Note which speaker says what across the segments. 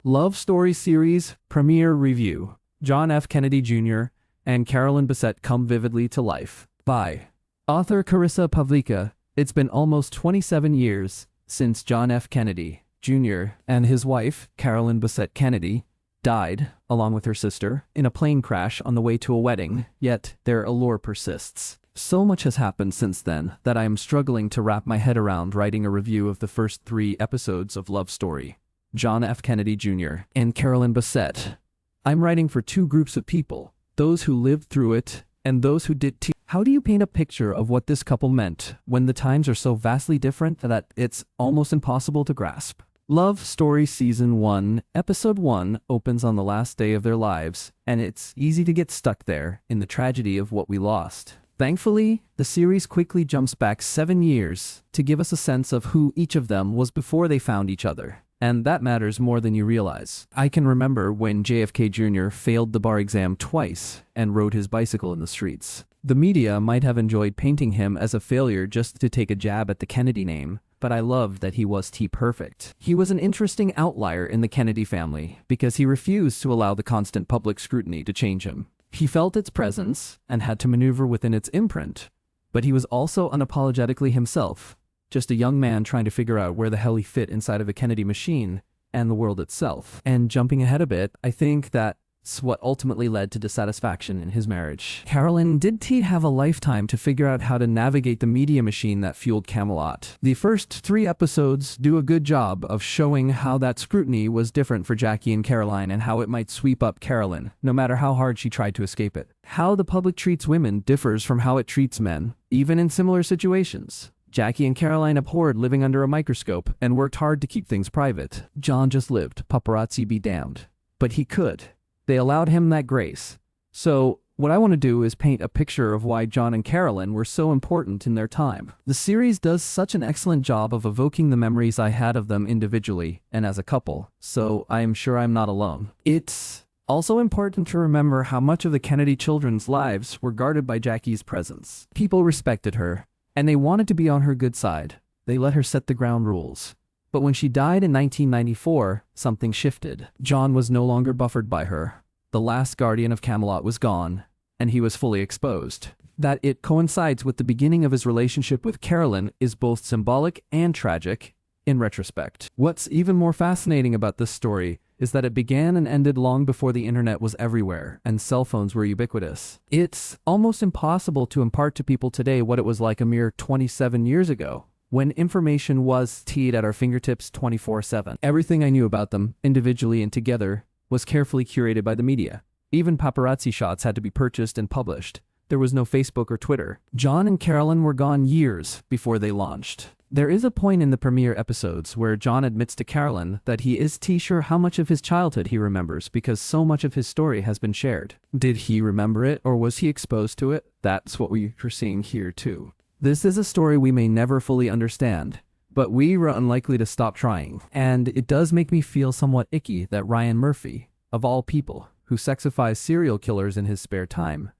Speaker 1: Love Story Series Premiere Review. John F. Kennedy Jr. and Carolyn Bessette come vividly to life. By author Carissa Pavlika. It's been almost 27 years since John F. Kennedy Jr. and his wife, Carolyn Bessette Kennedy, died, along with her sister, in a plane crash on the way to a wedding, yet their allure persists. So much has happened since then that I am struggling to wrap my head around writing a review of the first 3 episodes of Love Story. John F. Kennedy Jr. and Carolyn Bessette. I'm writing for 2 groups of people, those who lived through it and those who did too. How do you paint a picture of what this couple meant when the times are so vastly different that it's almost impossible to grasp? Love Story Season 1, Episode 1 opens on the last day of their lives, and it's easy to get stuck there in the tragedy of what we lost. Thankfully, the series quickly jumps back 7 years to give us a sense of who each of them was before they found each other. And that matters more than you realize. I can remember when JFK Jr. failed the bar exam twice and rode his bicycle in the streets. The media might have enjoyed painting him as a failure just to take a jab at the Kennedy name, but I loved that he was T-perfect. He was an interesting outlier in the Kennedy family because he refused to allow the constant public scrutiny to change him. He felt its presence and had to maneuver within its imprint, but he was also unapologetically himself. Just a young man trying to figure out where the hell he fit inside of a Kennedy machine and the world itself. And jumping ahead a bit, I think that's what ultimately led to dissatisfaction in his marriage. Carolyn, did T have a lifetime to figure out how to navigate the media machine that fueled Camelot? The first 3 episodes do a good job of showing how that scrutiny was different for Jackie and Caroline and how it might sweep up Carolyn, no matter how hard she tried to escape it. How the public treats women differs from how it treats men, even in similar situations. Jackie and Caroline abhorred living under a microscope and worked hard to keep things private. John just lived, paparazzi be damned. But he could. They allowed him that grace. So, what I want to do is paint a picture of why John and Carolyn were so important in their time. The series does such an excellent job of evoking the memories I had of them individually and as a couple, so I am sure I'm not alone. It's also important to remember how much of the Kennedy children's lives were guarded by Jackie's presence. People respected her, and they wanted to be on her good side. They let her set the ground rules. But when she died in 1994, something shifted. John was no longer buffered by her. The last guardian of Camelot was gone, and he was fully exposed. That it coincides with the beginning of his relationship with Carolyn is both symbolic and tragic in retrospect. What's even more fascinating about this story is that it began and ended long before the internet was everywhere and cell phones were ubiquitous. It's almost impossible to impart to people today what it was like a mere 27 years ago, when information was teed at our fingertips 24/7. Everything I knew about them, individually and together, was carefully curated by the media. Even paparazzi shots had to be purchased and published. There was no Facebook or Twitter. John and Carolyn were gone years before they launched. There is a point in the premiere episodes where John admits to Carolyn that he is sure how much of his childhood he remembers because so much of his story has been shared. Did he remember it or was he exposed to it? That's what we are seeing here too. This is a story we may never fully understand, but we are unlikely to stop trying. And it does make me feel somewhat icky that Ryan Murphy, of all people, who sexifies serial killers in his spare time,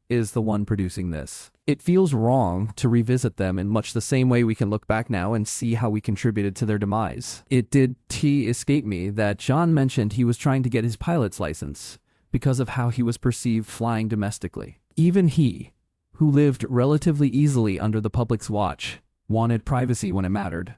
Speaker 1: is the one producing this. It feels wrong to revisit them in much the same way we can look back now and see how we contributed to their demise. It did escape me that John mentioned he was trying to get his pilot's license because of how he was perceived flying domestically. Even he, who lived relatively easily under the public's watch, wanted privacy when it mattered.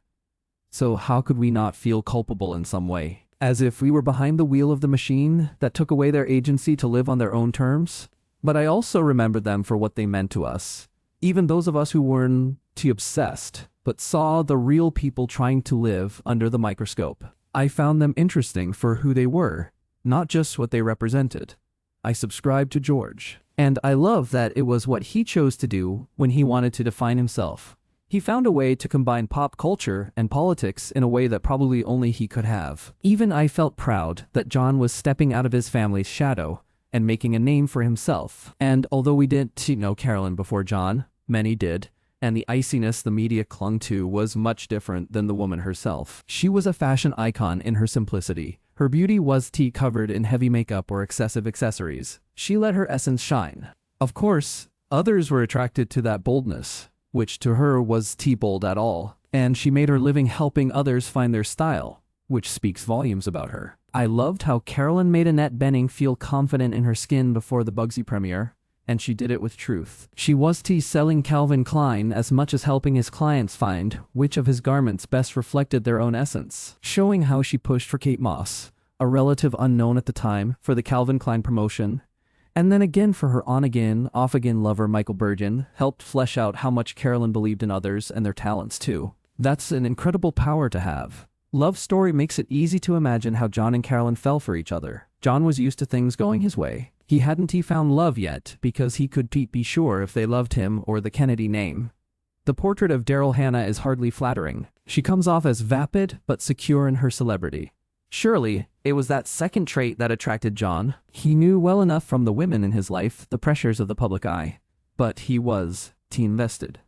Speaker 1: So how could we not feel culpable in some way? As if we were behind the wheel of the machine that took away their agency to live on their own terms? But I also remember them for what they meant to us. Even those of us who weren't too obsessed, but saw the real people trying to live under the microscope. I found them interesting for who they were, not just what they represented. I subscribed to George. And I love that it was what he chose to do when he wanted to define himself. He found a way to combine pop culture and politics in a way that probably only he could have. Even I felt proud that John was stepping out of his family's shadow and making a name for himself. And although we didn't know Carolyn before John, many did, and the iciness the media clung to was much different than the woman herself. She was a fashion icon in her simplicity. Her beauty was covered in heavy makeup or excessive accessories. She let her essence shine. Of course, others were attracted to that boldness, which to her was bold at all, and she made her living helping others find their style, which speaks volumes about her. I loved how Carolyn made Annette Bening feel confident in her skin before the Bugsy premiere, and she did it with truth. She was selling Calvin Klein as much as helping his clients find which of his garments best reflected their own essence, showing how she pushed for Kate Moss, a relative unknown at the time, for the Calvin Klein promotion, and then again for her on-again, off-again lover Michael Bergen, helped flesh out how much Carolyn believed in others and their talents too. That's an incredible power to have. Love Story makes it easy to imagine how John and Carolyn fell for each other. John was used to things going his way. He hadn't found love yet because he could be sure if they loved him or the Kennedy name. The portrait of Daryl Hannah is hardly flattering. She comes off as vapid but secure in her celebrity. Surely, it was that second trait that attracted John. He knew well enough from the women in his life the pressures of the public eye. But he was invested.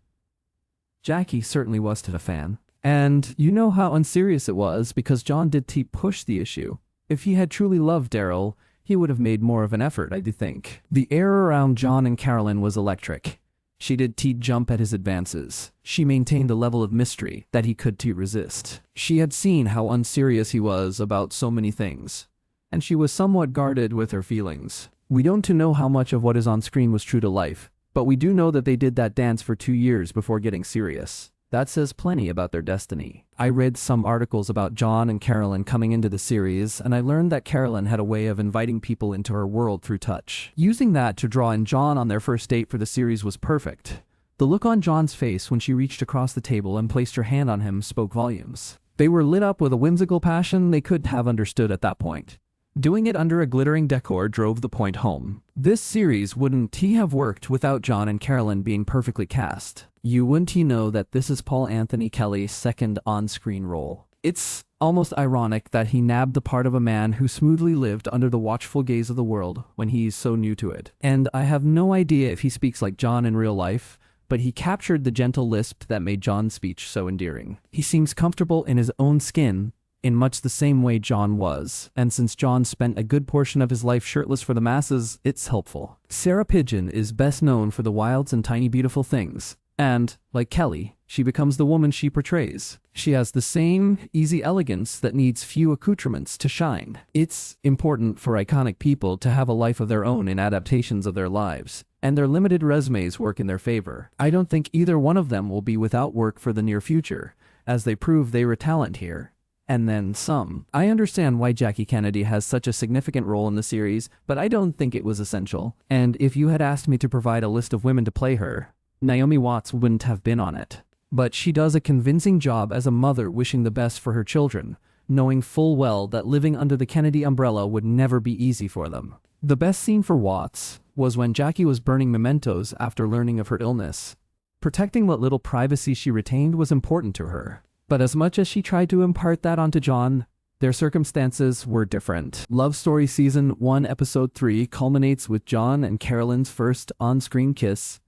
Speaker 1: Jackie certainly was a fan. And you know how unserious it was because John did push the issue. If he had truly loved Daryl, he would have made more of an effort, I do think. The air around John and Carolyn was electric. She did jump at his advances. She maintained a level of mystery that he could resist. She had seen how unserious he was about so many things, and she was somewhat guarded with her feelings. We don't know how much of what is on screen was true to life, but we do know that they did that dance for 2 years before getting serious. That says plenty about their destiny. I read some articles about John and Carolyn coming into the series, and I learned that Carolyn had a way of inviting people into her world through touch. Using that to draw in John on their first date for the series was perfect. The look on John's face when she reached across the table and placed her hand on him spoke volumes. They were lit up with a whimsical passion they could have understood at that point. Doing it under a glittering decor drove the point home. This series wouldn't have worked without John and Carolyn being perfectly cast. You wouldn't know that this is Paul Anthony Kelly's second on-screen role. It's almost ironic that he nabbed the part of a man who smoothly lived under the watchful gaze of the world when he's so new to it. And I have no idea if he speaks like John in real life, but he captured the gentle lisp that made John's speech so endearing. He seems comfortable in his own skin, in much the same way John was, and since John spent a good portion of his life shirtless for the masses, it's helpful. Sarah Pidgeon is best known for the wilds and tiny beautiful things, and, like Kelly, she becomes the woman she portrays. She has the same easy elegance that needs few accoutrements to shine. It's important for iconic people to have a life of their own in adaptations of their lives, and their limited resumes work in their favor. I don't think either one of them will be without work for the near future, as they prove they were talent here. And then some. I understand why Jackie Kennedy has such a significant role in the series, but I don't think it was essential. And if you had asked me to provide a list of women to play her, Naomi Watts wouldn't have been on it. But she does a convincing job as a mother wishing the best for her children, knowing full well that living under the Kennedy umbrella would never be easy for them. The best scene for Watts was when Jackie was burning mementos after learning of her illness. Protecting what little privacy she retained was important to her. But as much as she tried to impart that onto John, their circumstances were different. Love Story Season 1 Episode 3 culminates with John and Carolyn's first on-screen kiss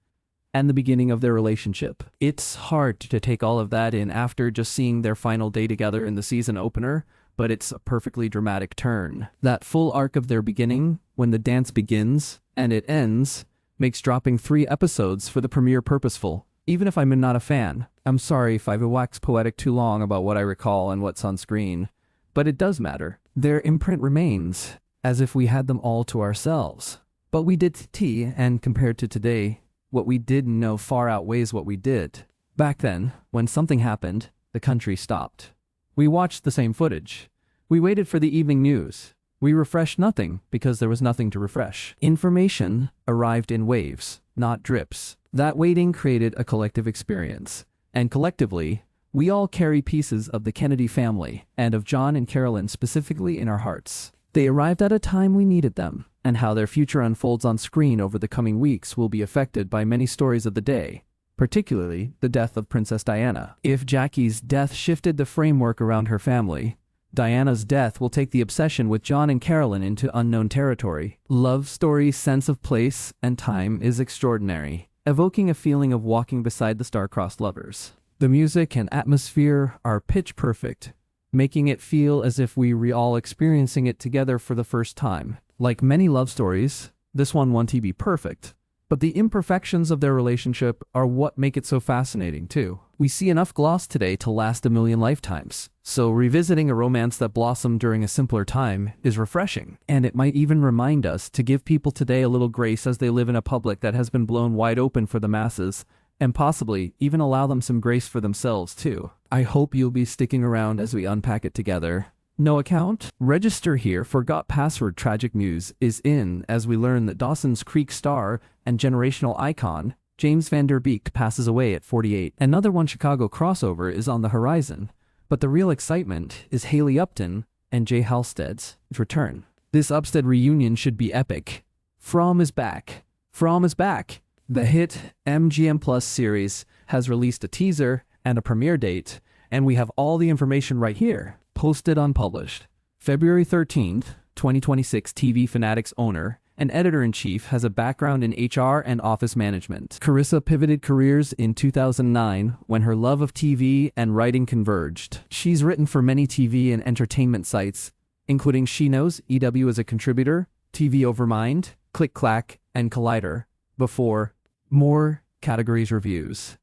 Speaker 1: and the beginning of their relationship. It's hard to take all of that in after just seeing their final day together in the season opener, but it's a perfectly dramatic turn. That full arc of their beginning, when the dance begins and it ends, makes dropping 3 episodes for the premiere purposeful. Even if I'm not a fan, I'm sorry if I've waxed poetic too long about what I recall and what's on screen, but it does matter. Their imprint remains, as if we had them all to ourselves. But we did and compared to today, what we didn't know far outweighs what we did. Back then, when something happened, the country stopped. We watched the same footage. We waited for the evening news. We refreshed nothing because there was nothing to refresh. Information arrived in waves, not drips. That waiting created a collective experience. And collectively, we all carry pieces of the Kennedy family, and of John and Carolyn specifically in our hearts. They arrived at a time we needed them, and how their future unfolds on screen over the coming weeks will be affected by many stories of the day, particularly the death of Princess Diana. If Jackie's death shifted the framework around her family, Diana's death will take the obsession with John and Carolyn into unknown territory. Love Story's sense of place and time is extraordinary, evoking a feeling of walking beside the star-crossed lovers. The music and atmosphere are pitch perfect, making it feel as if we were all experiencing it together for the first time. Like many love stories, this one won't be perfect, but the imperfections of their relationship are what make it so fascinating too. We see enough gloss today to last a million lifetimes, so revisiting a romance that blossomed during a simpler time is refreshing. And it might even remind us to give people today a little grace as they live in a public that has been blown wide open for the masses, and possibly even allow them some grace for themselves too. I hope you'll be sticking around as we unpack it together. No account? Register here. Forgot password. Tragic news is in as we learn that Dawson's Creek star and generational icon James Van Der Beek passes away at 48. Another One Chicago crossover is on the horizon, but the real excitement is Haley Upton and Jay Halstead's return. This Upstead reunion should be epic. From is back. From is back. The hit MGM Plus series has released a teaser and a premiere date, and we have all the information right here. Posted unpublished. February 13th, 2026. TV Fanatics owner and editor-in-chief has a background in HR and office management. Carissa pivoted careers in 2009 when her love of TV and writing converged. She's written for many TV and entertainment sites, including She Knows, EW as a contributor, TV Overmind, Click Clack, and Collider, before more categories reviews.